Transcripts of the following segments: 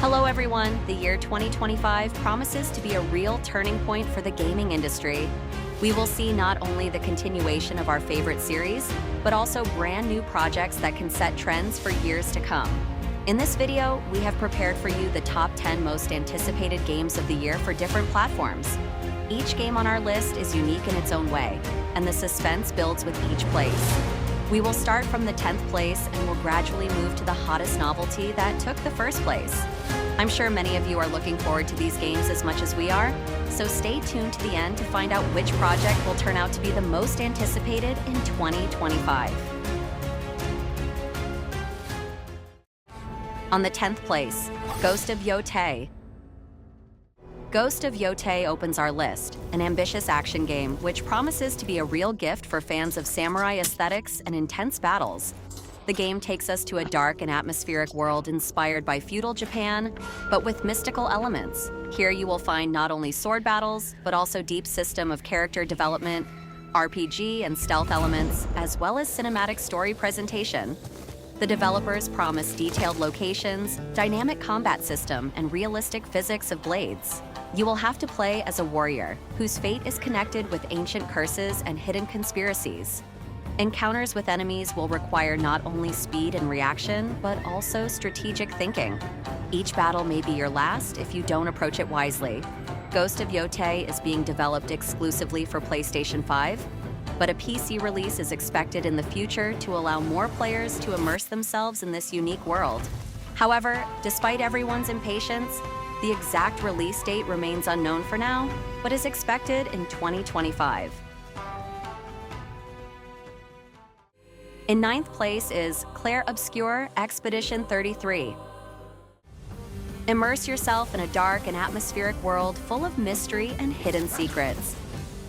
Hello everyone, the year 2025 promises to be a real turning point for the gaming industry. We will see not only the continuation of our favorite series, but also brand new projects that can set trends for years to come. In this video, we have prepared for you the top 10 most anticipated games of the year for different platforms. Each game on our list is unique in its own way, and the suspense builds with each place. We will start from the 10th place and will gradually move to the hottest novelty that took the first place. I'm sure many of you are looking forward to these games as much as we are, so stay tuned to the end to find out which project will turn out to be the most anticipated in 2025. On the 10th place, Ghost of Yotei. Ghost of Yotei opens our list, an ambitious action game which promises to be a real gift for fans of samurai aesthetics and intense battles. The game takes us to a dark and atmospheric world inspired by feudal Japan, but with mystical elements. Here you will find not only sword battles, but also deep system of character development, RPG and stealth elements, as well as cinematic story presentation. The developers promise detailed locations, dynamic combat system, and realistic physics of blades. You will have to play as a warrior, whose fate is connected with ancient curses and hidden conspiracies. Encounters with enemies will require not only speed and reaction, but also strategic thinking. Each battle may be your last if you don't approach it wisely. Ghost of Yotei is being developed exclusively for PlayStation 5, but a PC release is expected in the future to allow more players to immerse themselves in this unique world. However, despite everyone's impatience, the exact release date remains unknown for now, but is expected in 2025. In 9th place is Clair Obscur Expedition 33. Immerse yourself in a dark and atmospheric world full of mystery and hidden secrets.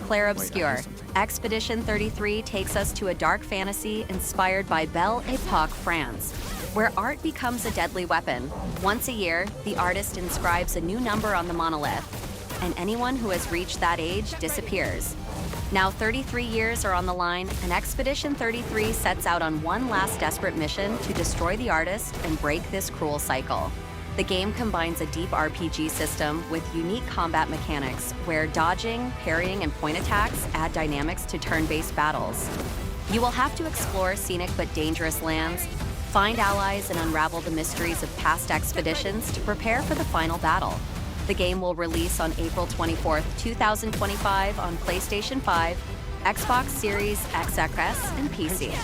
Clair Obscur Expedition 33 takes us to a dark fantasy inspired by Belle Époque France, where art becomes a deadly weapon. Once a year, the artist inscribes a new number on the monolith, and anyone who has reached that age disappears. Now 33 years are on the line, and Expedition 33 sets out on one last desperate mission to destroy the artist and break this cruel cycle. The game combines a deep RPG system with unique combat mechanics, where dodging, parrying, and point attacks add dynamics to turn-based battles. You will have to explore scenic but dangerous lands, find allies, and unravel the mysteries of past expeditions to prepare for the final battle. The game will release on April 24, 2025 on PlayStation 5, Xbox Series XS, and PC.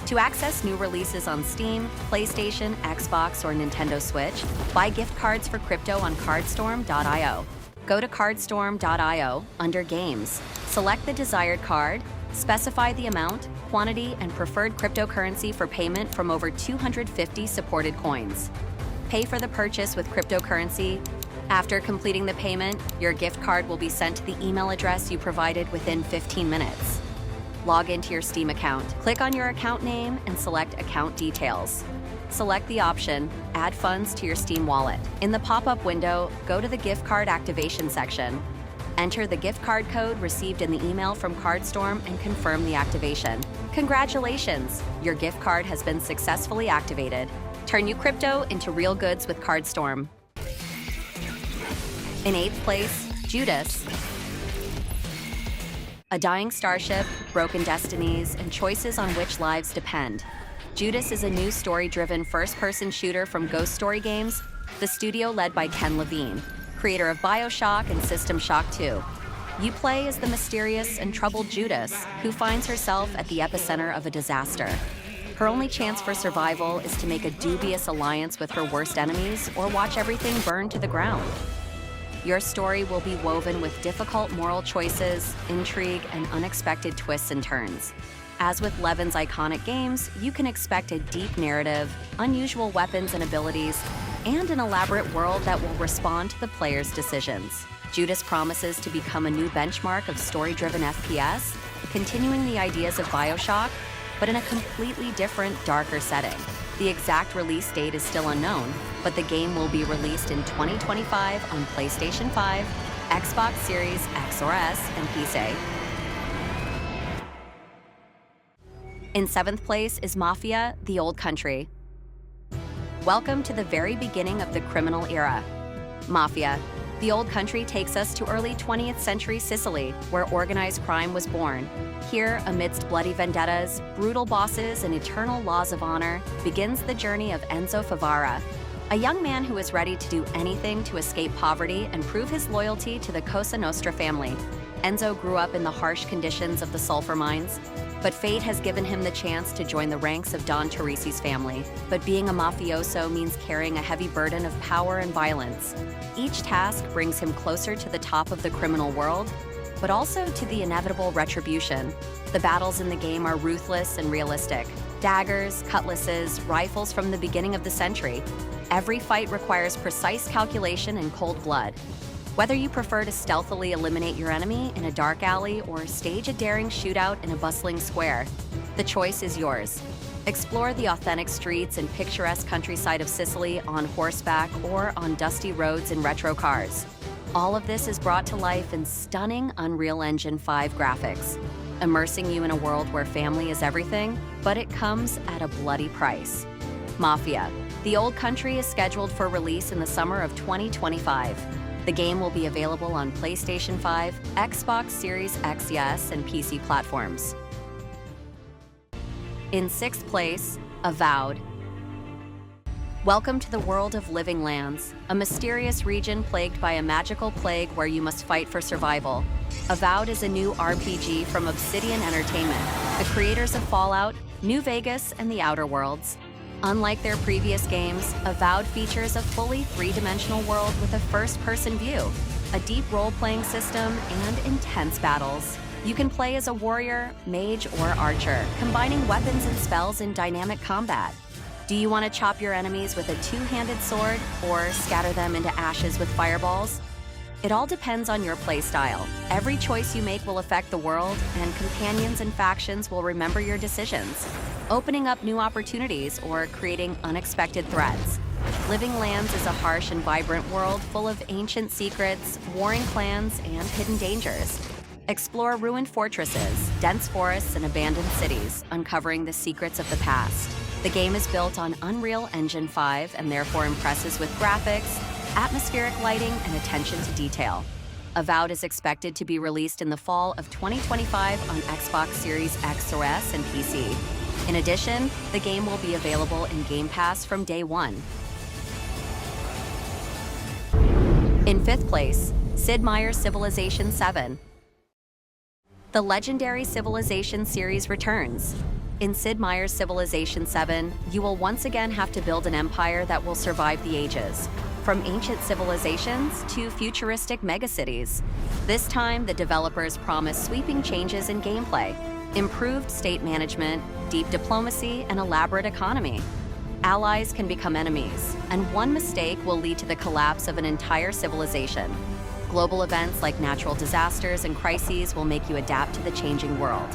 To access new releases on Steam, PlayStation, Xbox, or Nintendo Switch, buy gift cards for crypto on cardstorm.io. Go to cardstorm.io under Games, select the desired card, specify the amount, quantity, and preferred cryptocurrency for payment from over 250 supported coins. Pay for the purchase with cryptocurrency. After completing the payment, your gift card will be sent to the email address you provided within 15 minutes. Log into your Steam account. Click on your account name and select Account Details. Select the option, Add Funds to your Steam wallet. In the pop-up window, go to the gift card activation section. Enter the gift card code received in the email from CardStorm and confirm the activation. Congratulations! Your gift card has been successfully activated. Turn your crypto into real goods with CardStorm. In 8th place, Judas. A dying starship, broken destinies, and choices on which lives depend. Judas is a new story-driven first-person shooter from Ghost Story Games, the studio led by Ken Levine, creator of BioShock and System Shock 2. You play as the mysterious and troubled Judas, who finds herself at the epicenter of a disaster. Her only chance for survival is to make a dubious alliance with her worst enemies or watch everything burn to the ground. Your story will be woven with difficult moral choices, intrigue, and unexpected twists and turns. As with Levin's iconic games, you can expect a deep narrative, unusual weapons and abilities, and an elaborate world that will respond to the player's decisions. Judas promises to become a new benchmark of story-driven FPS, continuing the ideas of BioShock, but in a completely different, darker setting. The exact release date is still unknown, but the game will be released in 2025 on PlayStation 5, Xbox Series X or S, and PC. In 7th place is Mafia: The Old Country. Welcome to the very beginning of the criminal era. Mafia. The old country takes us to early 20th century Sicily, where organized crime was born. Here, amidst bloody vendettas, brutal bosses, and eternal laws of honor, begins the journey of Enzo Favara, a young man who is ready to do anything to escape poverty and prove his loyalty to the Cosa Nostra family. Enzo grew up in the harsh conditions of the sulfur mines, but fate has given him the chance to join the ranks of Don Teresi's family. But being a mafioso means carrying a heavy burden of power and violence. Each task brings him closer to the top of the criminal world, but also to the inevitable retribution. The battles in the game are ruthless and realistic. Daggers, cutlasses, rifles from the beginning of the century. Every fight requires precise calculation and cold blood. Whether you prefer to stealthily eliminate your enemy in a dark alley or stage a daring shootout in a bustling square, the choice is yours. Explore the authentic streets and picturesque countryside of Sicily on horseback or on dusty roads in retro cars. All of this is brought to life in stunning Unreal Engine 5 graphics, immersing you in a world where family is everything, but it comes at a bloody price. Mafia. The old country is scheduled for release in the summer of 2025. The game will be available on PlayStation 5, Xbox Series XS, and PC platforms. In sixth place, Avowed. Welcome to the world of Living Lands, a mysterious region plagued by a magical plague where you must fight for survival. Avowed is a new RPG from Obsidian Entertainment, the creators of Fallout, New Vegas, and the Outer Worlds. Unlike their previous games, Avowed features a fully three-dimensional world with a first-person view, a deep role-playing system, and intense battles. You can play as a warrior, mage, or archer, combining weapons and spells in dynamic combat. Do you want to chop your enemies with a two-handed sword, or scatter them into ashes with fireballs? It all depends on your playstyle. Every choice you make will affect the world, and companions and factions will remember your decisions, opening up new opportunities or creating unexpected threats. Living Lands is a harsh and vibrant world full of ancient secrets, warring clans, and hidden dangers. Explore ruined fortresses, dense forests, and abandoned cities, uncovering the secrets of the past. The game is built on Unreal Engine 5 and therefore impresses with graphics, atmospheric lighting, and attention to detail. Avowed is expected to be released in the fall of 2025 on Xbox Series X or S and PC. In addition, the game will be available in Game Pass from day one. In fifth place, Sid Meier's Civilization 7. The legendary Civilization series returns. In Sid Meier's Civilization 7, you will once again have to build an empire that will survive the ages, from ancient civilizations to futuristic megacities. This time, the developers promise sweeping changes in gameplay, improved state management, deep diplomacy, and elaborate economy. Allies can become enemies, and one mistake will lead to the collapse of an entire civilization. Global events like natural disasters and crises will make you adapt to the changing world.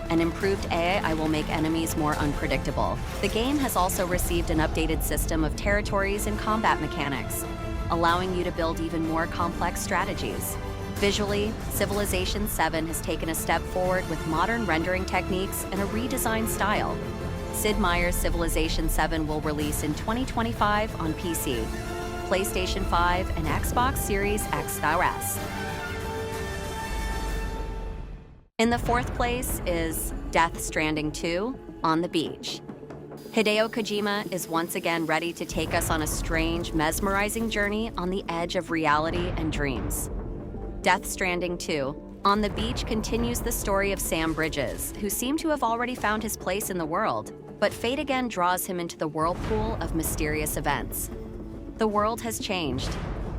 An improved AI will make enemies more unpredictable. The game has also received an updated system of territories and combat mechanics, allowing you to build even more complex strategies. Visually, Civilization 7 has taken a step forward with modern rendering techniques and a redesigned style. Sid Meier's Civilization 7 will release in 2025 on PC, PlayStation 5, and Xbox Series X or S. In the fourth place is Death Stranding 2 on the beach. Hideo Kojima is once again ready to take us on a strange, mesmerizing journey on the edge of reality and dreams. Death Stranding 2 on the beach continues the story of Sam Bridges, who seemed to have already found his place in the world, but fate again draws him into the whirlpool of mysterious events. The world has changed.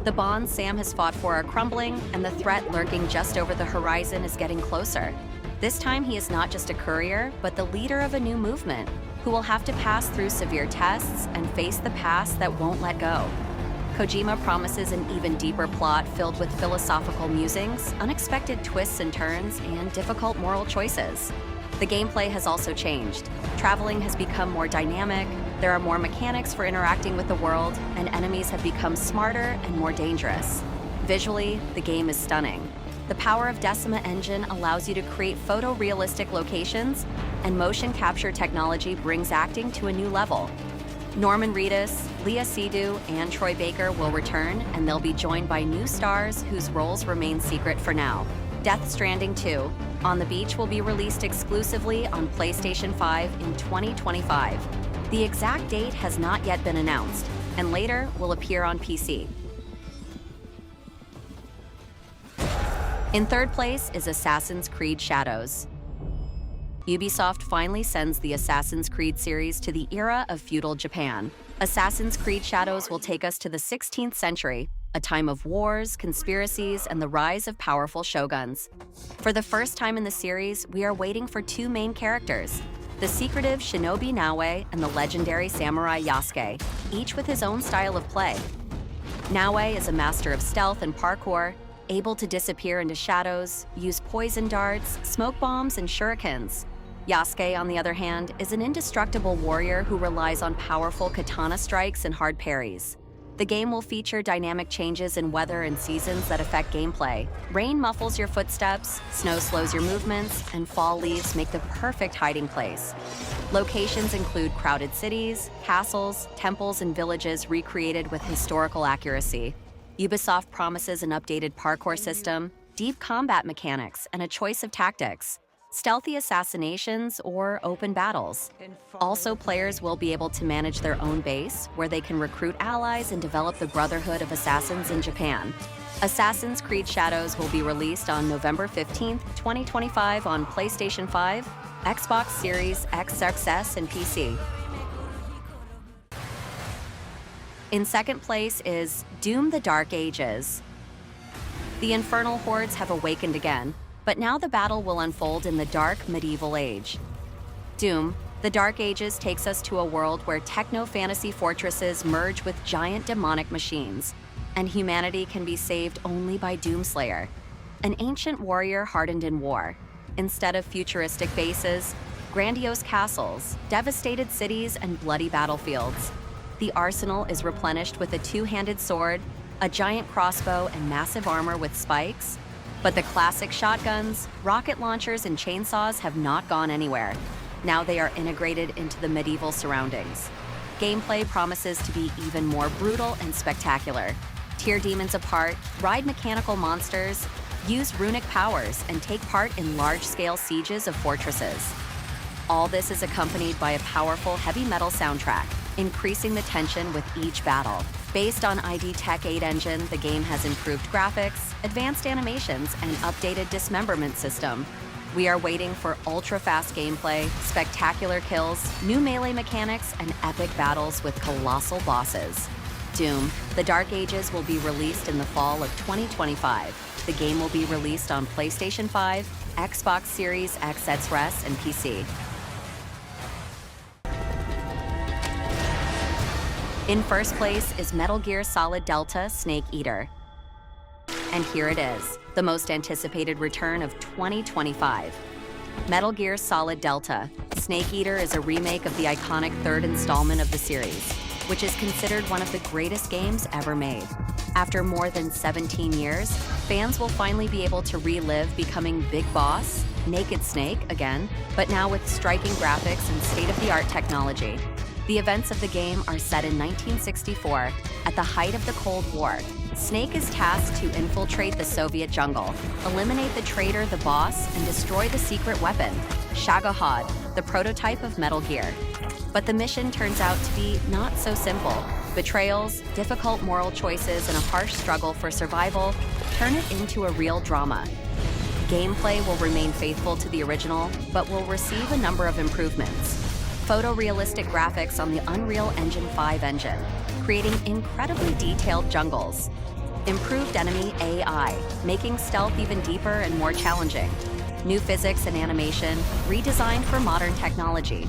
The bonds Sam has fought for are crumbling, and the threat lurking just over the horizon is getting closer. This time, he is not just a courier, but the leader of a new movement, who will have to pass through severe tests and face the past that won't let go. Kojima promises an even deeper plot filled with philosophical musings, unexpected twists and turns, and difficult moral choices. The gameplay has also changed. Traveling has become more dynamic, there are more mechanics for interacting with the world, and enemies have become smarter and more dangerous. Visually, the game is stunning. The power of Decima Engine allows you to create photorealistic locations, and motion capture technology brings acting to a new level. Norman Reedus, Leah Seydoux, and Troy Baker will return, and they'll be joined by new stars whose roles remain secret for now. Death Stranding 2, On the Beach will be released exclusively on PlayStation 5 in 2025. The exact date has not yet been announced, and later will appear on PC. In third place is Assassin's Creed Shadows. Ubisoft finally sends the Assassin's Creed series to the era of feudal Japan. Assassin's Creed Shadows will take us to the 16th century, a time of wars, conspiracies, and the rise of powerful shoguns. For the first time in the series, we are waiting for two main characters, the secretive shinobi Naoe and the legendary samurai Yasuke, each with his own style of play. Naoe is a master of stealth and parkour, able to disappear into shadows, use poison darts, smoke bombs, and shurikens. Yasuke, on the other hand, is an indestructible warrior who relies on powerful katana strikes and hard parries. The game will feature dynamic changes in weather and seasons that affect gameplay. Rain muffles your footsteps, snow slows your movements, and fall leaves make the perfect hiding place. Locations include crowded cities, castles, temples, and villages recreated with historical accuracy. Ubisoft promises an updated parkour system, deep combat mechanics, and a choice of tactics. Stealthy assassinations, or open battles. Also, players will be able to manage their own base, where they can recruit allies and develop the Brotherhood of Assassins in Japan. Assassin's Creed Shadows will be released on November 15, 2025 on PlayStation 5, Xbox Series X, and PC. In second place is Doom: The Dark Ages. The infernal hordes have awakened again, but now the battle will unfold in the dark medieval age. Doom: The Dark Ages takes us to a world where techno-fantasy fortresses merge with giant demonic machines, and humanity can be saved only by Doomslayer, an ancient warrior hardened in war. Instead of futuristic bases, grandiose castles, devastated cities, and bloody battlefields. The arsenal is replenished with a two-handed sword, a giant crossbow, and massive armor with spikes. But the classic shotguns, rocket launchers, and chainsaws have not gone anywhere. Now they are integrated into the medieval surroundings. Gameplay promises to be even more brutal and spectacular. Tear demons apart, ride mechanical monsters, use runic powers, and take part in large-scale sieges of fortresses. All this is accompanied by a powerful heavy metal soundtrack, increasing the tension with each battle. Based on ID Tech 8 engine, the game has improved graphics, advanced animations, and updated dismemberment system. We are waiting for ultra-fast gameplay, spectacular kills, new melee mechanics, and epic battles with colossal bosses. Doom: The Dark Ages will be released in the fall of 2025. The game will be released on PlayStation 5, Xbox Series X, and PC. In first place is Metal Gear Solid Delta Snake Eater. And here it is, the most anticipated return of 2025. Metal Gear Solid Delta Snake Eater is a remake of the iconic third installment of the series, which is considered one of the greatest games ever made. After more than 17 years, fans will finally be able to relive becoming Big Boss, Naked Snake again, but now with striking graphics and state-of-the-art technology. The events of the game are set in 1964, at the height of the Cold War. Snake is tasked to infiltrate the Soviet jungle, eliminate the traitor the Boss, and destroy the secret weapon, Shagohod, the prototype of Metal Gear. But the mission turns out to be not so simple. Betrayals, difficult moral choices, and a harsh struggle for survival turn it into a real drama. Gameplay will remain faithful to the original, but will receive a number of improvements. Photorealistic graphics on the Unreal Engine 5 engine, creating incredibly detailed jungles. Improved enemy AI, making stealth even deeper and more challenging. New physics and animation, redesigned for modern technology.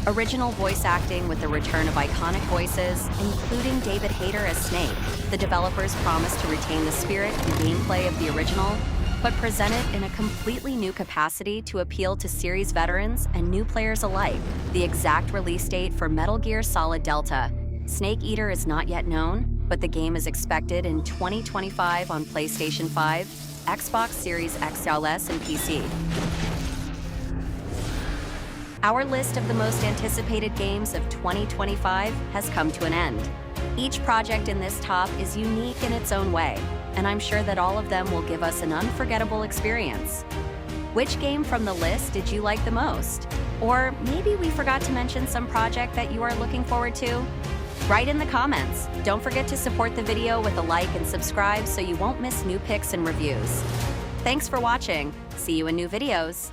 Original voice acting with the return of iconic voices, including David Hayter as Snake. The developers promise to retain the spirit and gameplay of the original, but present it in a completely new capacity to appeal to series veterans and new players alike. The exact release date for Metal Gear Solid Delta Snake Eater is not yet known, but the game is expected in 2025 on PlayStation 5, Xbox Series X, and PC. Our list of the most anticipated games of 2025 has come to an end. Each project in this top is unique in its own way, and I'm sure that all of them will give us an unforgettable experience. Which game from the list did you like the most? Or maybe we forgot to mention some project that you are looking forward to? Write in the comments. Don't forget to support the video with a like and subscribe so you won't miss new picks and reviews. Thanks for watching. See you in new videos.